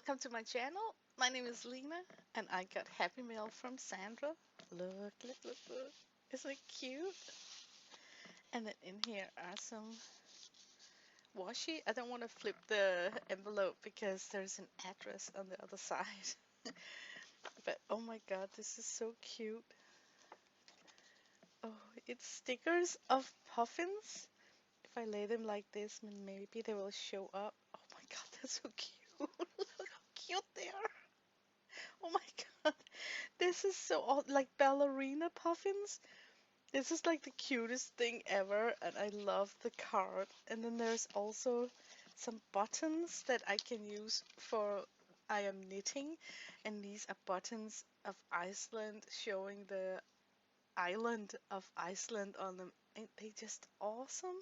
welcome to my channel. My name is Lena, and I got Happy Mail from Zandra. Look. Isn't it cute? And then in here are some washi. I don't want to flip the envelope because there's an address on the other side. But oh my god, this is so cute. Oh, it's stickers of puffins. If I lay them like this, maybe they will show up. Oh my god, they're so cute. Look how cute they are. Oh my god. This is so odd, like ballerina puffins. This is like the cutest thing ever, and I love the card. And then there's also some buttons that I can use for I am knitting, and these are buttons of Iceland showing the island of Iceland on them. Ain't they just awesome?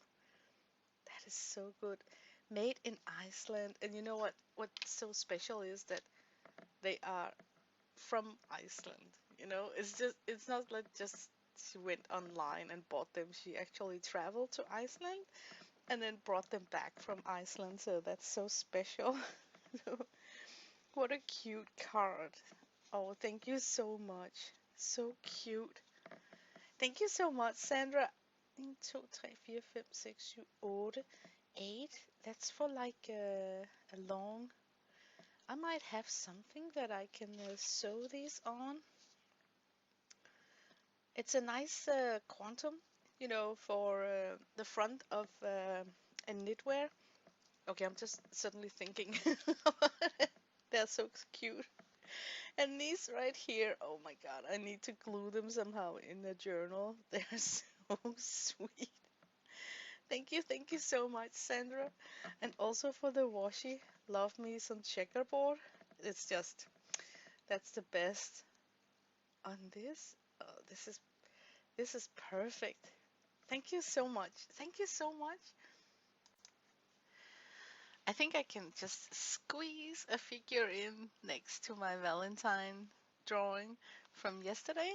That is so good. Made in Iceland, and you know what's so special is that they are from Iceland. It's not like just she went online and bought them. She actually traveled to Iceland and then brought them back from Iceland. So that's so special. What a cute card. Oh, thank you so much. So cute. Thank you so much, Sandra. 1, 2, 3, 4, 5, 6, 7, 8, 8. That's for like a long. I might have something that I can sew these on. It's a nice quantum, for the front of a knitwear. Okay, I'm just suddenly thinking about it. They're so cute. And these right here, oh my god, I need to glue them somehow in the journal. They're so sweet. Thank you so much, Sandra. And also for the washi, love me some checkerboard. It's just, that's the best on this. Oh, this is perfect. Thank you so much. Thank you so much. I think I can just squeeze a figure in next to my Valentine drawing from yesterday.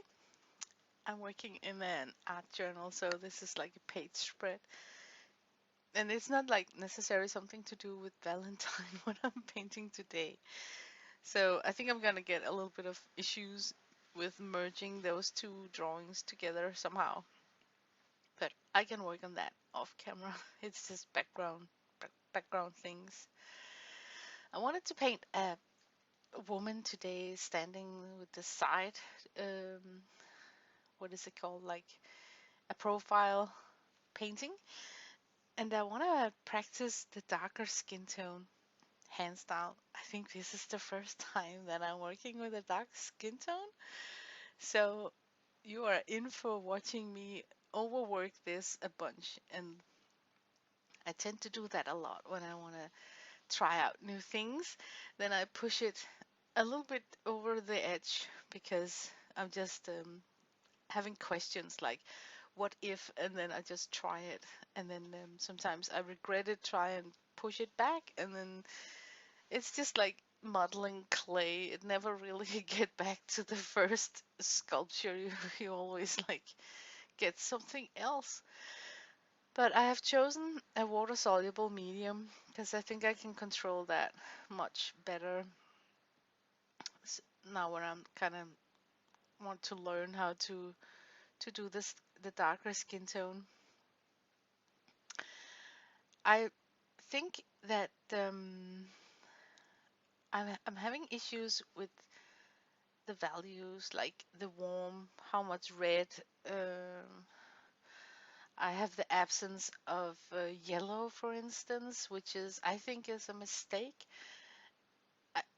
I'm working in an art journal, so this is like a page spread. And it's not like necessarily something to do with Valentine what I'm painting today. So I think I'm gonna get a little bit of issues with merging those two drawings together somehow. But I can work on that off camera. It's just background things. I wanted to paint a woman today standing with the side, um, what is it called? Like a profile painting. And I want to practice the darker skin tone, hands down. I think this is the first time that I'm working with a dark skin tone. So you are in for watching me overwork this a bunch. And I tend to do that a lot when I want to try out new things. Then I push it a little bit over the edge because I'm just having questions like, what if, and then I just try it. And then sometimes I regret it, try and push it back. And then it's just like modeling clay. It never really get back to the first sculpture. You always like get something else. But I have chosen a water soluble medium because I think I can control that much better now when I'm kind of want to learn how to do this the darker skin tone. I think that I'm having issues with the values, like the warm, how much red. Um, I have the absence of yellow, for instance, which is I think is a mistake.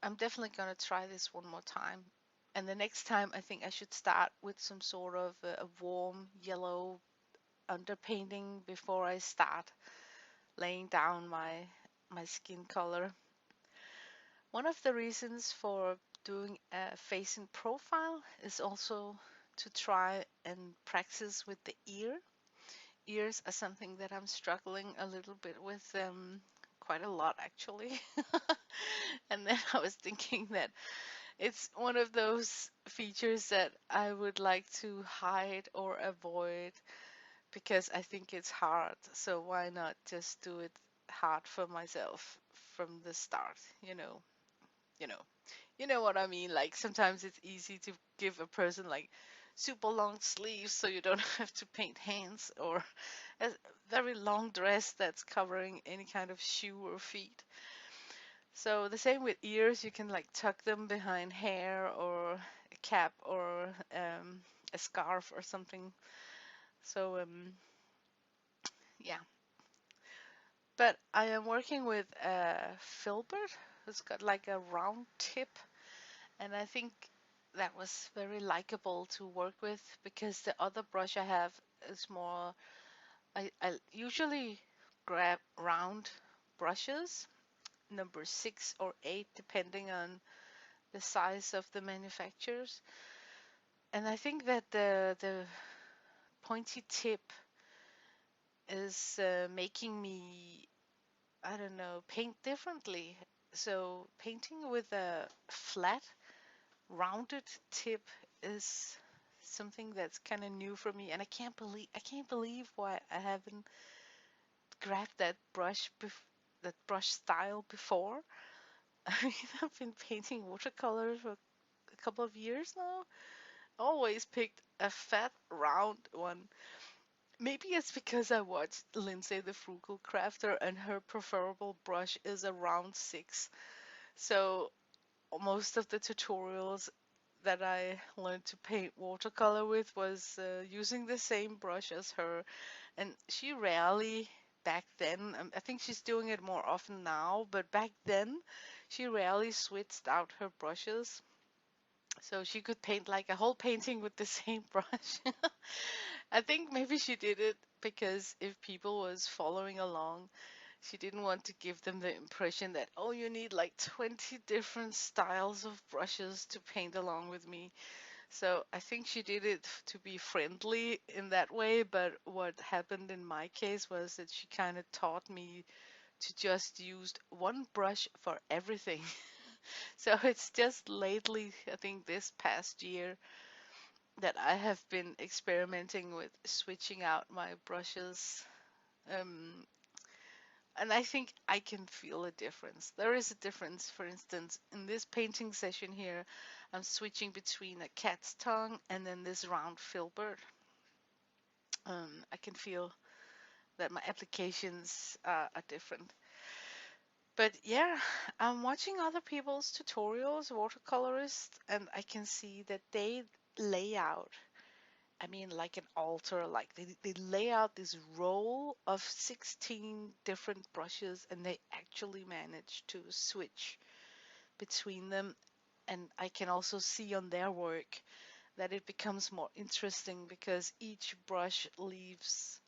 I'm definitely gonna try this one more time. And the next time, I think I should start with some sort of a warm yellow underpainting before I start laying down my skin color. One of the reasons for doing a facing profile is also to try and practice with the ear. Ears are something that I'm struggling a little bit with, quite a lot actually. And then I was thinking that it's one of those features that I would like to hide or avoid because I think it's hard. So why not just do it hard for myself from the start, you know? you know, you know what I mean. Like sometimes it's easy to give a person like super long sleeves so you don't have to paint hands, or a very long dress that's covering any kind of shoe or feet. So the same with ears, you can like tuck them behind hair or a cap or a scarf or something. So yeah, but I am working with a filbert who's got like a round tip, and I think that was very likable to work with because the other brush I have is more. I usually grab round brushes, number 6 or 8, depending on the size of the manufacturers. And I think that the pointy tip is making me, I don't know, paint differently. So painting with a flat, rounded tip is something that's kind of new for me, and I can't believe why I haven't grabbed that brush style before. I mean, I've been painting watercolors for a couple of years now. Always picked a fat, round one. Maybe it's because I watched Lindsay the Frugal Crafter and her preferable brush is a round 6. So most of the tutorials that I learned to paint watercolor with was using the same brush as her. And she rarely, back then, I think she's doing it more often now, but back then she rarely switched out her brushes. So she could paint like a whole painting with the same brush. I think maybe she did it because if people was following along, she didn't want to give them the impression that, oh, you need like 20 different styles of brushes to paint along with me. So I think she did it to be friendly in that way. But what happened in my case was that she kind of taught me to just use one brush for everything. So it's just lately, I think this past year, that I have been experimenting with switching out my brushes. Um, and I think I can feel a difference. There is a difference, for instance, in this painting session here, I'm switching between a cat's tongue and then this round filbert. I can feel that my applications are different. But yeah, I'm watching other people's tutorials, watercolorists, and I can see that they lay out, I mean, like an altar, like they lay out this roll of 16 different brushes and they actually manage to switch between them. And I can also see on their work that it becomes more interesting because each brush leaves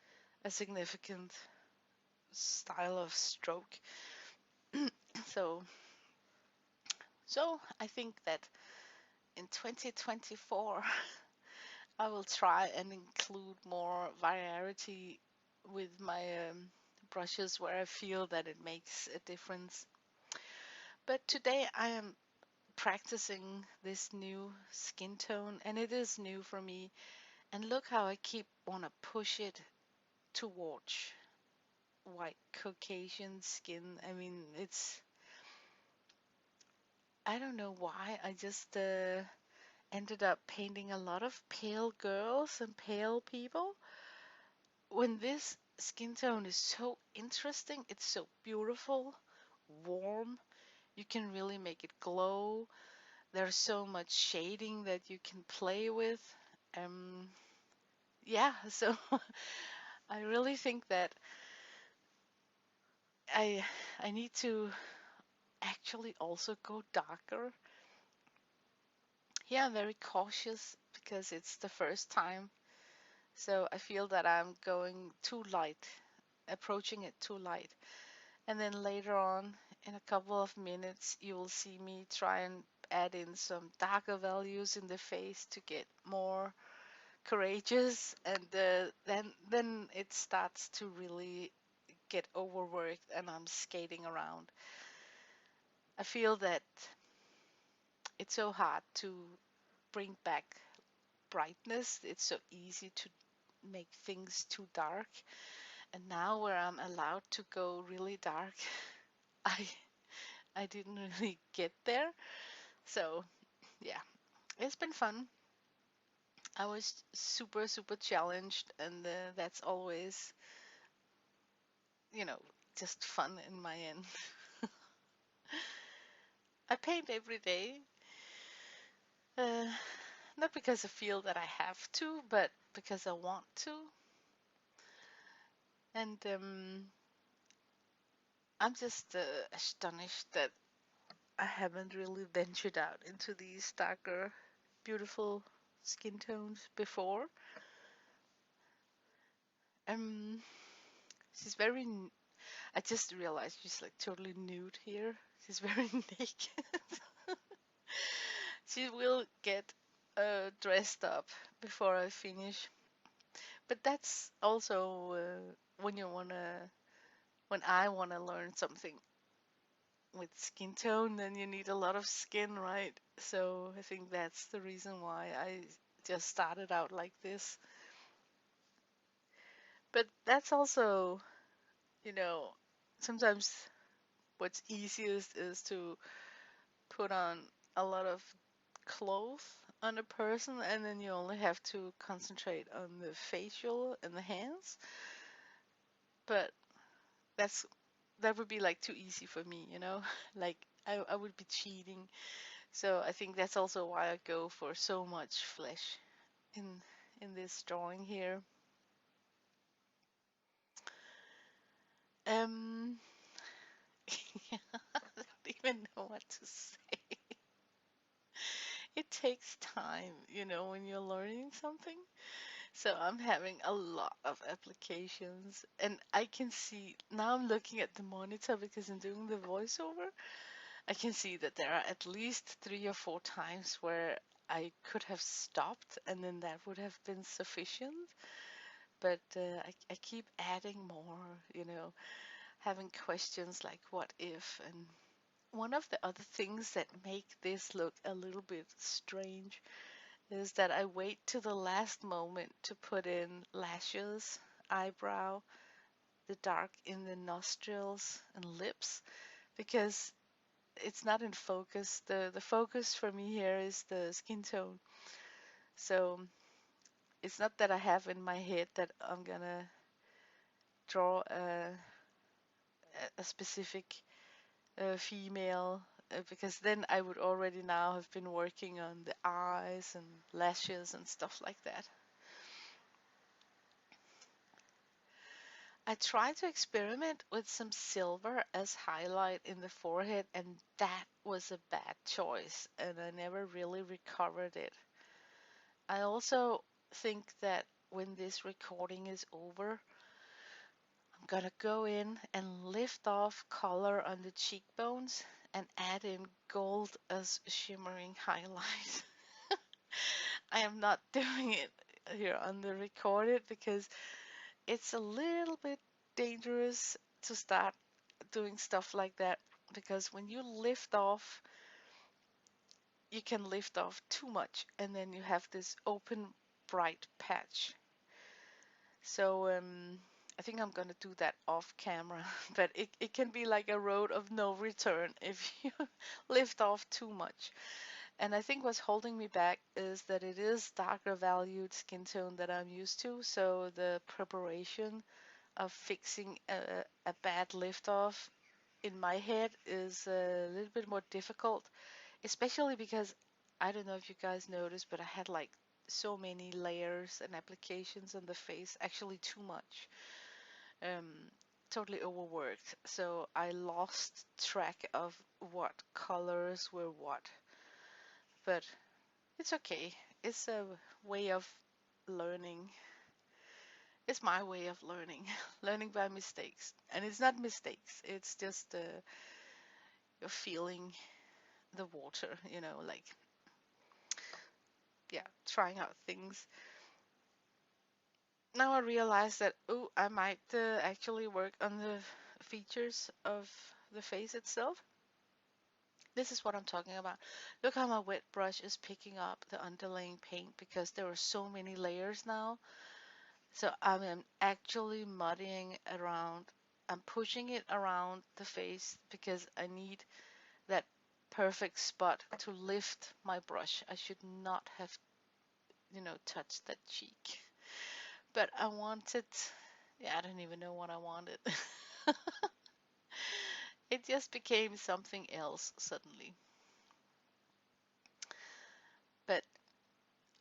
a significant style of stroke. So, so I think that in 2024 I will try and include more variety with my brushes where I feel that it makes a difference. But today I am practicing this new skin tone and it is new for me. And look how I keep want to push it towards white Caucasian skin. I mean, I don't know why. I just ended up painting a lot of pale girls and pale people when this skin tone is so interesting, it's so beautiful, warm, you can really make it glow. There's so much shading that you can play with. Um, yeah, so I really think that I I need to actually also go darker. Yeah, I'm very cautious because it's the first time. So I feel that I'm going too light, approaching it too light. And then later on, in a couple of minutes, you will see me try and add in some darker values in the face to get more courageous. And then it starts to really get overworked and I'm skating around. I feel that it's so hard to bring back brightness. It's so easy to make things too dark. And now where I'm allowed to go really dark, I I didn't really get there. So, yeah, it's been fun. I was super, super challenged, and that's always, you know, just fun in my end. I paint every day, uh, not because I feel that I have to, but because I want to. And I'm just astonished that I haven't really ventured out into these darker, beautiful skin tones before. Um, she's very. I just realized she's like totally nude here. She's very naked. She will get dressed up before I finish. But that's also when you wanna, when I wanna learn something with skin tone, then you need a lot of skin, right? So I think that's the reason why I just started out like this. But that's also, you know, sometimes what's easiest is to put on a lot of clothes on a person and then you only have to concentrate on the facial and the hands. But that's that would be like too easy for me, you know? Like I would be cheating. So I think that's also why I go for so much flesh in in this drawing here. Um I don't even know what to say. It takes time, when you're learning something. So I'm having a lot of applications, and I can see now I'm looking at the monitor because I'm doing the voiceover. I can see that there are at least 3 or 4 times where I could have stopped and then that would have been sufficient. But I keep adding more, having questions like what if. And one of the other things that make this look a little bit strange is that I wait to the last moment to put in lashes, eyebrow, the dark in the nostrils and lips because it's not in focus. The focus for me here is the skin tone. So it's not that I have in my head that I'm gonna draw a specific female because then I would already now have been working on the eyes and lashes and stuff like that. I tried to experiment with some silver as highlight in the forehead, and that was a bad choice, and I never really recovered it. I also think that when this recording is over, I'm gonna go in and lift off color on the cheekbones and add in gold as shimmering highlight. I am not doing it here on the recorded because it's a little bit dangerous to start doing stuff like that because when you lift off, you can lift off too much and then you have this open bright patch. So I think I'm gonna do that off camera, but it can be like a road of no return if you lift off too much. And I think what's holding me back is that it is darker valued skin tone that I'm used to, so the preparation of fixing a bad lift off in my head is a little bit more difficult, especially because I don't know if you guys noticed, but I had like so many layers and applications on the face, actually too much. Um, Totally overworked. So I lost track of what colors were what. But it's okay. It's a way of learning. It's my way of learning, learning by mistakes. And it's not mistakes, it's just you're feeling the water, like, yeah, trying out things. Now I realize that, oh, I might actually work on the features of the face itself. This is what I'm talking about. Look how my wet brush is picking up the underlaying paint because there are so many layers now. So I am actually muddying around. I'm pushing it around the face because I need that perfect spot to lift my brush. I should not have, touched that cheek. But I wanted, yeah, I don't even know what I wanted. It just became something else suddenly. But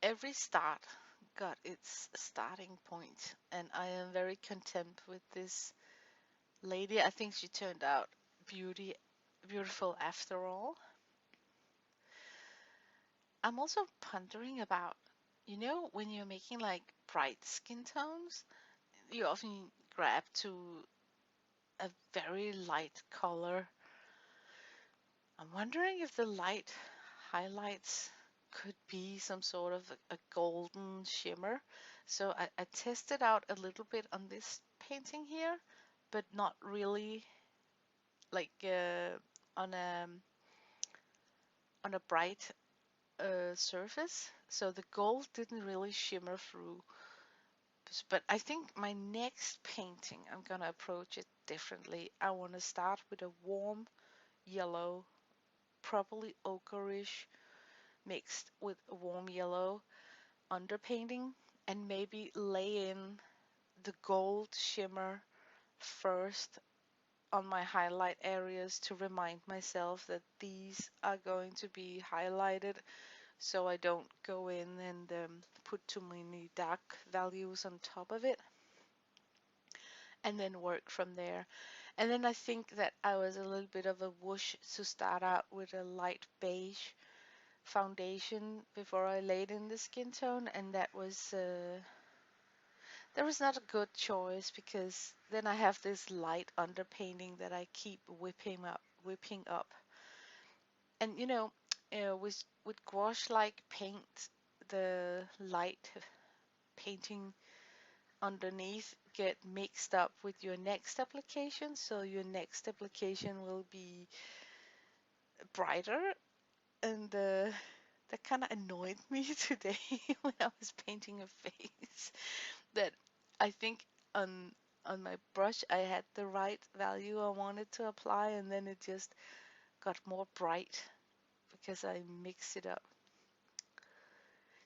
every start got its starting point, and I am very content with this lady. I think she turned out beautiful after all. I'm also pondering about, when you're making like bright skin tones, you often grab to a very light color. I'm wondering if the light highlights could be some sort of a golden shimmer. So I tested out a little bit on this painting here, but not really like on a bright surface. So the gold didn't really shimmer through. But I think my next painting, I'm gonna approach it differently. I want to start with a warm yellow, probably ochreish, mixed with a warm yellow underpainting, and maybe lay in the gold shimmer first on my highlight areas to remind myself that these are going to be highlighted, so I don't go in and put too many dark values on top of it, and then work from there. And then I think that I was a little bit of a whoosh to start out with a light beige foundation before I laid in the skin tone, and that was not a good choice, because then I have this light underpainting that I keep whipping up. And with gouache-like paint, the light painting underneath get mixed up with your next application, so your next application will be brighter, and that kind of annoyed me today when I was painting a face. That I think on on my brush I had the right value I wanted to apply, and then it just got more bright because I mixed it up.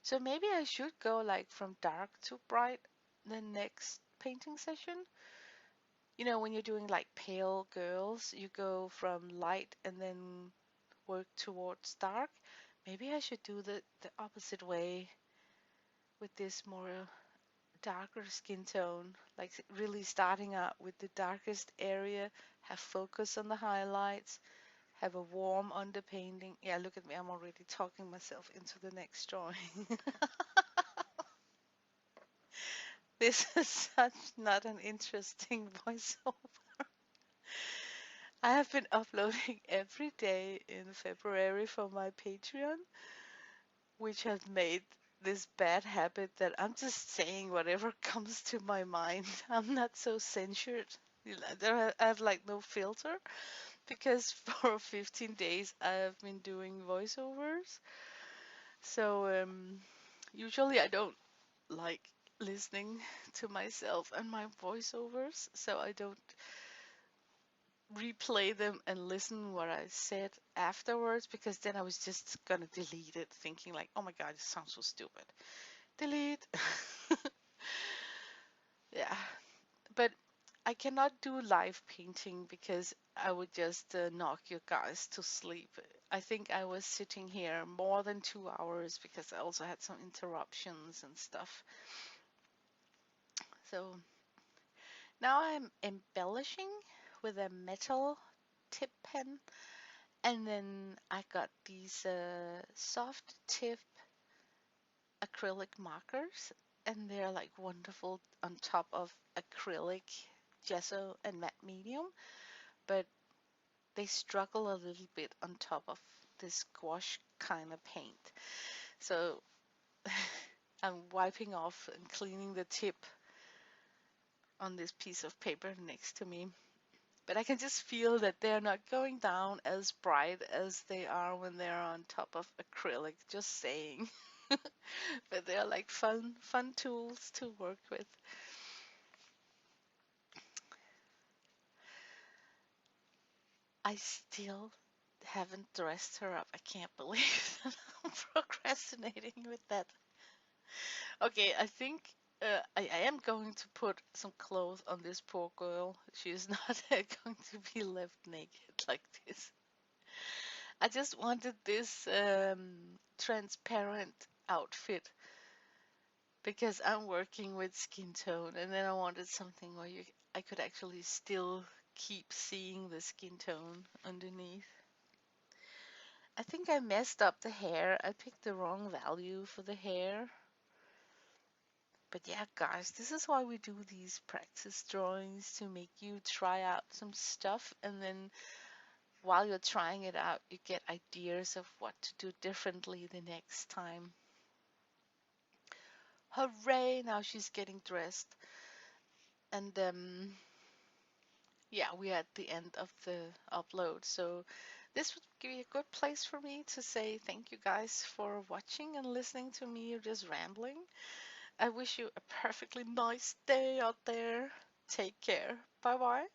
So maybe I should go like from dark to bright the next painting session. When you're doing like pale girls, you go from light and then work towards dark. Maybe I should do the opposite way with this more darker skin tone, like really starting out with the darkest area, have focus on the highlights, have a warm underpainting. Yeah, look at me, I'm already talking myself into the next drawing. This is such not an interesting voiceover. I have been uploading every day in February for my Patreon, which has made this bad habit that I'm just saying whatever comes to my mind. I'm not so censored. I have like no filter, because for 15 days I have been doing voiceovers. So usually I don't like listening to myself and my voiceovers, so I don't replay them and listen what I said afterwards, because then I was just gonna delete it, thinking like, oh my god, it sounds so stupid. Delete. Yeah, but I cannot do live painting because I would just knock you guys to sleep. I think I was sitting here more than 2 hours because I also had some interruptions and stuff. So now I'm embellishing with a metal tip pen, and then I got these soft tip acrylic markers, and they're like wonderful on top of acrylic, gesso, and matte medium, but they struggle a little bit on top of this gouache kind of paint. So I'm wiping off and cleaning the tip on this piece of paper next to me. But I can just feel that they're not going down as bright as they are when they're on top of acrylic, just saying. But they're like fun tools to work with. I still haven't dressed her up. I can't believe that I'm procrastinating with that. Okay, I think I am going to put some clothes on this poor girl. She is not going to be left naked like this. I just wanted this transparent outfit because I'm working with skin tone, and then I wanted something where I could actually still keep seeing the skin tone underneath. I think I messed up the hair. I picked the wrong value for the hair. But yeah, guys, this is why we do these practice drawings to make you try out some stuff, and then while you're trying it out, you get ideas of what to do differently the next time. Hooray! Now she's getting dressed. And yeah, we're at the end of the upload. So this would be a good place for me to say thank you guys for watching and listening to me just rambling. I wish you a perfectly nice day out there. Take care. Bye bye.